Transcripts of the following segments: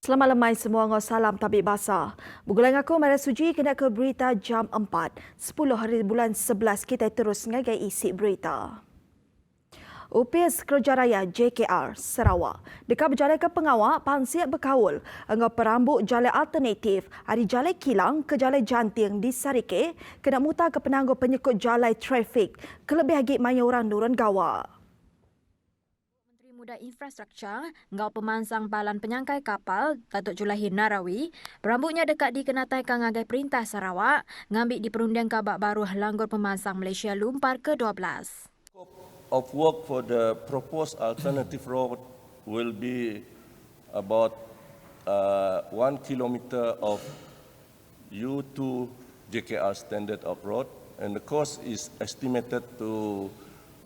Selamat lemai semua ngau salam tabik basah. Bugulang aku Maria Suji kena ke berita jam 4. 10 hari bulan 11 kita terus ngagai isi berita. UPS Kerjaraya JKR Sarawak dekat berjalan ke pengawal pansiat berkawal engau perambuk jalan alternatif dari jalan kilang ke jalan janting di Sarike kena mutar ke penangguh penyekut jalan trafik kelebih lagi mai orang nurun gawa. Muda Infrastruktur, ngau pemansang balan penyangkai kapal, Datuk Julahi Narawi, berambutnya dekat dikenatai kangagai perintah Sarawak, ngambil di perundian kabak baru langgur pemansang Malaysia Lumpar ke-12. Of work for the proposed alternative road will be about 1 kilometer of U2 JKR standard of road, and the cost is estimated to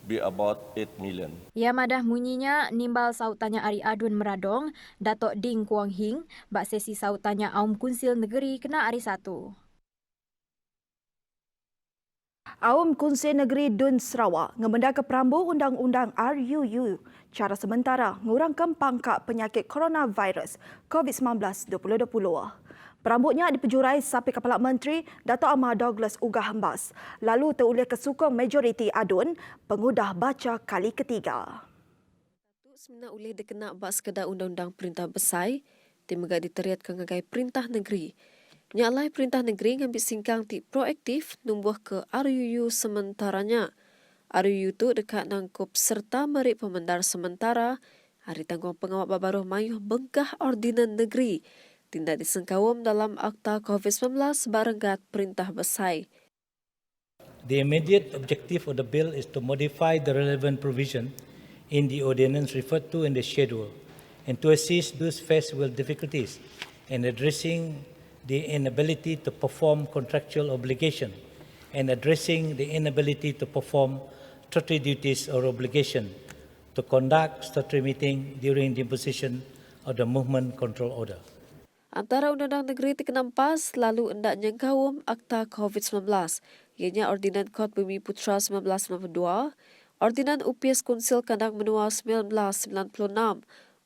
be about 8 million. Ia madah munyinya nimbal sautannya Ari Adun Meradong, Datuk Ding Kuang Hing, bak sesi sautannya Aum Kunsil Negeri kena Ari 1. Aum Kunsil Negeri Dun Sarawak ngemenda ke perambu Undang-Undang RUU cara sementara ngurangkan pangkat penyakit coronavirus COVID-19 2020. Perambutnya dipejurai sampai Kepala Menteri Dato' Ahmad Douglas Ugah Hembas. Lalu terulih ke sukong majoriti adun pengudah baca kali ketiga. Semena oleh dikena bak sekedar undang-undang perintah besar, timega diteriat kengagai perintah negeri. Nyalai perintah negeri ngambil singkang ti proaktif numbuh ke RUU sementaranya. RUU tu dekat nangkup serta merik pemendar sementara hari tanggung pengawal baru mayuh bengkah ordinan negeri tindak disengkawam dalam Akta COVID-19 barenggat perintah besar. The immediate objective of the bill is to modify the relevant provision in the ordinance referred to in the schedule and to assist those faced with difficulties in addressing the inability to perform contractual obligation and addressing the inability to perform statutory duties or obligation to conduct statutory meeting during the imposition of the movement control order. Antara undang-undang negeri terkenampas lalu hendak nyengkawum Akta COVID-19, ianya Ordinan Kod Bumi Putra 1992, Ordinan UPS Kunsil Kandang Menua 1996,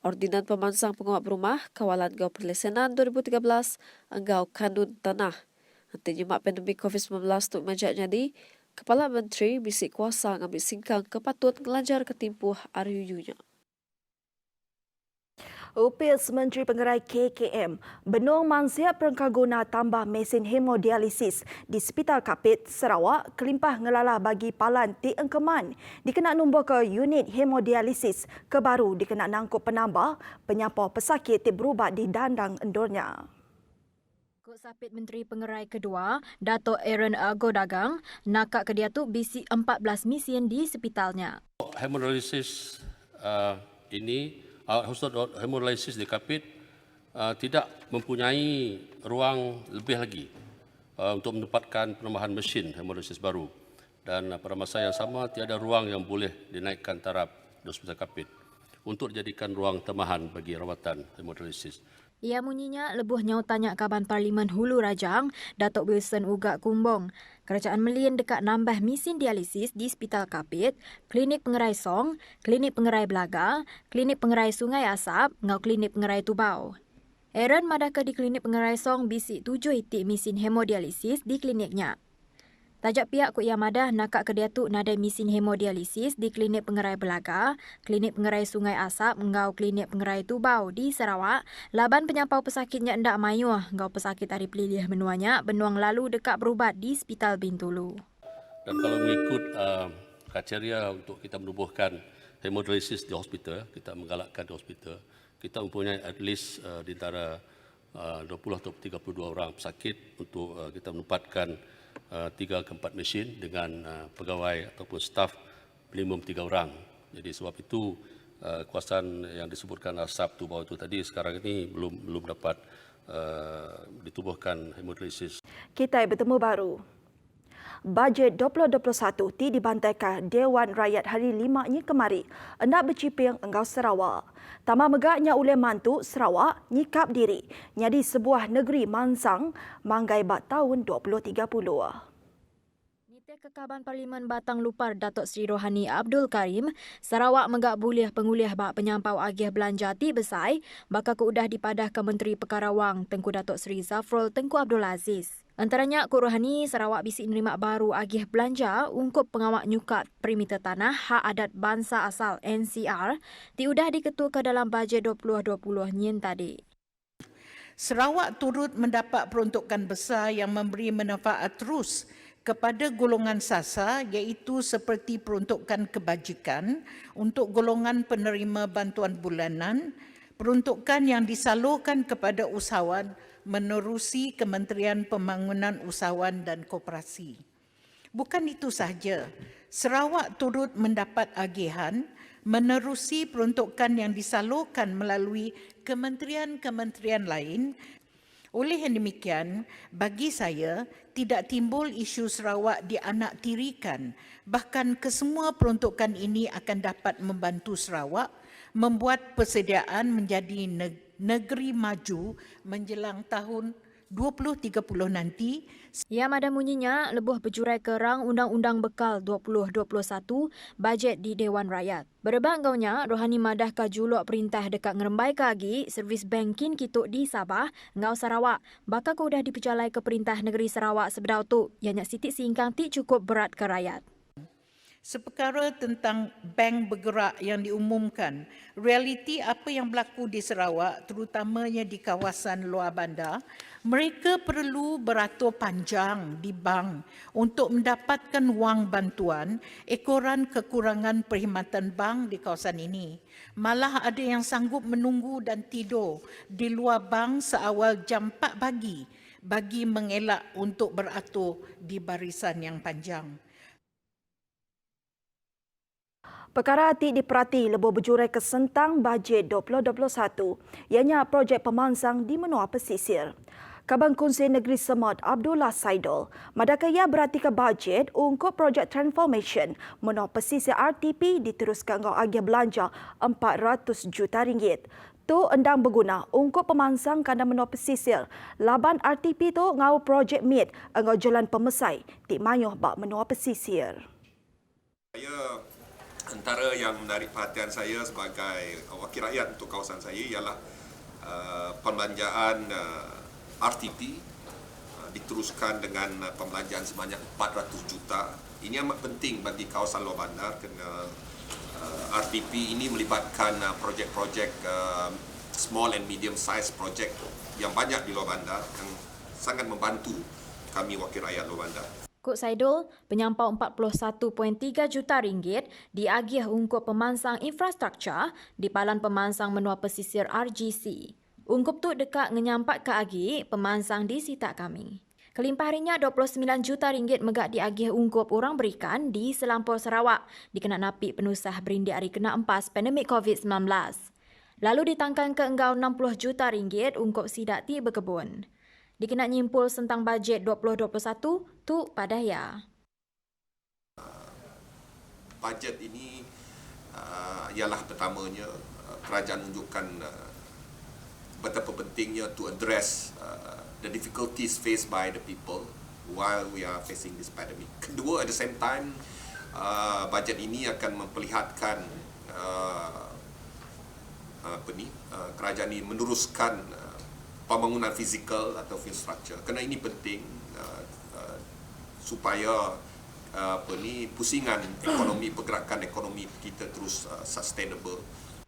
Ordinan Pemansang Penguat Berumah Kawalan Gau Perlesenan 2013, Enggau Kanun Tanah. Nantinya mak pandemik COVID-19 untuk majak jadi, Kepala Menteri bisik kuasa ngambil singkang kepatut ngelanjar ketimpuh RUU-nya. UPS Menteri Pengerai KKM benung mansiap perengkaguna tambah mesin hemodialisis di Hospital Kapit, Sarawak kelimpah ngelalah bagi palan ti engkeman dikena nombor ke unit hemodialisis kebaru dikena nangkup penambah penyapau pesakit ti berubat di dandang endurnya. Kok Sapit Menteri Pengerai kedua, Datuk Aaron Godagang, nakak ke dia tu bisi 14 mesin di hospitalnya. Hemodialisis hemodialisis di Kapit tidak mempunyai ruang lebih lagi untuk menempatkan penambahan mesin hemodialisis baru, dan pada masa yang sama tiada ruang yang boleh dinaikkan taraf di Hospital Kapit untuk dijadikan ruang tambahan bagi rawatan hemodialisis. Ia munyinya lebuhnya tanya Kaban Parlimen Hulu Rajang, Datuk Wilson Ugak Kumbong. Kerajaan Melin dekat nambah mesin dialisis di Hospital Kapit, Klinik Pengerai Song, Klinik Pengerai Belaga, Klinik Pengerai Sungai Asap, ngau Klinik Pengerai Tubau. Aaron madaka di Klinik Pengerai Song bisik 7 itik mesin hemodialisis di kliniknya. Tajak pihak Kuk Yamadah nakak ke dia tu nadai mesin hemodialisis di Klinik Pengerai Belaga, Klinik Pengerai Sungai Asap, ngau Klinik Pengerai Tubau di Sarawak, laban penyampau pesakitnya ndak mayuh, ngau pesakit hari pelilih menuanya, benuang lalu dekat berubat di Hospital Bintulu. Dan kalau mengikut kriteria untuk kita menubuhkan hemodialisis di hospital, kita menggalakkan di hospital, kita mempunyai at least di antara 20 atau 32 orang pesakit untuk kita menempatkan 3 ke 4 mesin dengan pegawai ataupun staf minimum 3 orang. Jadi sebab itu kawasan yang disebutkan asap Tubau itu tadi sekarang ini belum dapat ditubuhkan hemodialisis. Kita bertemu baru. Bajet 2021 ti dibantaikan Dewan Rakyat hari 5 ni kemari hendak berciping enggau Sarawak. Tambah megaknya oleh mantu Sarawak nyikap diri nyadi sebuah negeri mansang manggai bat tahun 2030. Kekaban Parlimen Batang Lupar Datuk Seri Rohani Abdul Karim, Sarawak megak buliah penguliah bak penyampau agih belanja ti besai, bakal keudah dipadah ke Menteri Perkara Wang Tengku Datuk Seri Zafrul Tengku Abdul Aziz. Antaranya Kuk Rohani, Sarawak bisik nerima baru agih belanja ungkup pengawak nyukat perimeter tanah hak adat bangsa asal NCR diudah diketua ke dalam bajet 2020 nyen tadi. Sarawak turut mendapat peruntukan besar yang memberi manfaat terus kepada golongan sasar iaitu seperti peruntukan kebajikan untuk golongan penerima bantuan bulanan, peruntukan yang disalurkan kepada usahawan menerusi Kementerian Pembangunan Usahawan dan Koperasi. Bukan itu sahaja, Sarawak turut mendapat agihan menerusi peruntukan yang disalurkan melalui kementerian-kementerian lain. Oleh yang demikian, bagi saya tidak timbul isu Sarawak dianaktirikan. Bahkan kesemua peruntukan ini akan dapat membantu Sarawak membuat persediaan menjadi negeri maju menjelang tahun 2030 nanti. Ia madah munyinya lebuh berjurai kerang Undang-Undang Bekal 2021 bajet di Dewan Rakyat. Berebak ngaunya, Rohani madah ka juluk perintah dekat ngerembai kagi servis banking kituk di Sabah, ngau Sarawak. Bakal kau dah diperjalai ke Perintah Negeri Sarawak sebedau tu, ianya sitik singkang ti cukup berat ke rakyat. Seperkara tentang bank bergerak yang diumumkan, realiti apa yang berlaku di Sarawak, terutamanya di kawasan luar bandar, mereka perlu beratur panjang di bank untuk mendapatkan wang bantuan ekoran kekurangan perkhidmatan bank di kawasan ini. Malah ada yang sanggup menunggu dan tidur di luar bank seawal jam 4 pagi bagi mengelak untuk beratur di barisan yang panjang. Perkara ti diperhati lebuh berjurai kesentang bajet 2021, ianya projek pemansang di menua pesisir. Kabang Konsei Negeri Semut Abdullah Saidul, madakaya berarti ke bajet untuk projek transformation menua pesisir RTP diteruskan ngau agih belanja RM400 juta. Tu endang berguna untuk pemansang kandang menua pesisir. Laban RTP tu ngau projek MIT ngau jalan pemesai ti mayuh bak menua pesisir. Antara yang menarik perhatian saya sebagai wakil rakyat untuk kawasan saya ialah pembelanjaan RTP diteruskan dengan pembelanjaan sebanyak 400 juta. Ini amat penting bagi kawasan luar bandar kerana RTP ini melibatkan projek-projek small and medium size projek yang banyak di luar bandar yang sangat membantu kami wakil rakyat luar bandar. Kuk Saidul, penyampau RM41.3 juta diagih untuk pemansang infrastruktur di Palan Pemansang Menua Pesisir RGC. Ungkup tu dekat menyampat ke agi pemansang di sitak kami. Kelimpah harinya RM29 juta megak diagih ungkup orang berikan di Selampur Sarawak dikenal napi penusah berindi hari kena empas pandemik COVID-19. Lalu ditangkan ke enggau RM60 juta ungkup sidak ti berkebun. Dikena nyimpul tentang bajet 2021 tu padaya. Bajet ini ialah pertamanya kerajaan menunjukkan betapa pentingnya to address the difficulties faced by the people while we are facing this pandemic. Kedua, at the same time, bajet ini akan memperlihatkan kerajaan ini meneruskan pembangunan fizikal atau infrastruktur. Kerana ini penting supaya pusingan ekonomi, pergerakan ekonomi kita terus sustainable.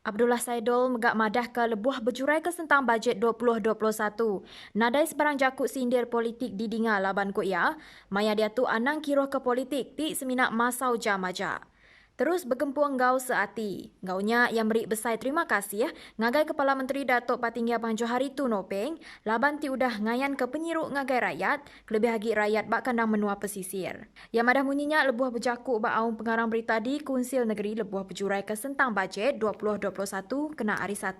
Abdullah Saidul megak madah ke lebuh berjurai ke tentang bajet 2021. Nadai sebarang jakut sindir politik di Dinga laban kuya, maya dia tu anang kiro ke politik ti seminak masau jamaja. Terus bergempur ngau seati. Ngaunya yang beri besar terima kasih ngagai Kepala Menteri Datuk Patinggi Abang Johari tu Nopeng, laban ti udah ngayan ke penyiruk ngagai rakyat, kelebih hagi rakyat bak kandang menua pesisir. Yang madah munyinya lebuh berjakuk bak aung pengarang berita di Konsil Negeri lebuh berjurai ke sentang bajet 2021 kena hari 1.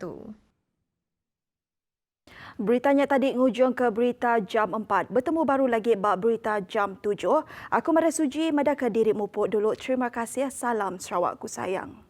Beritanya tadi ngujung ke berita jam 4. Bertemu baru lagi bak berita jam 7. Aku Maria Suji, madah ke diri mupuk dulu. Terima kasih. Salam Sarawakku sayang.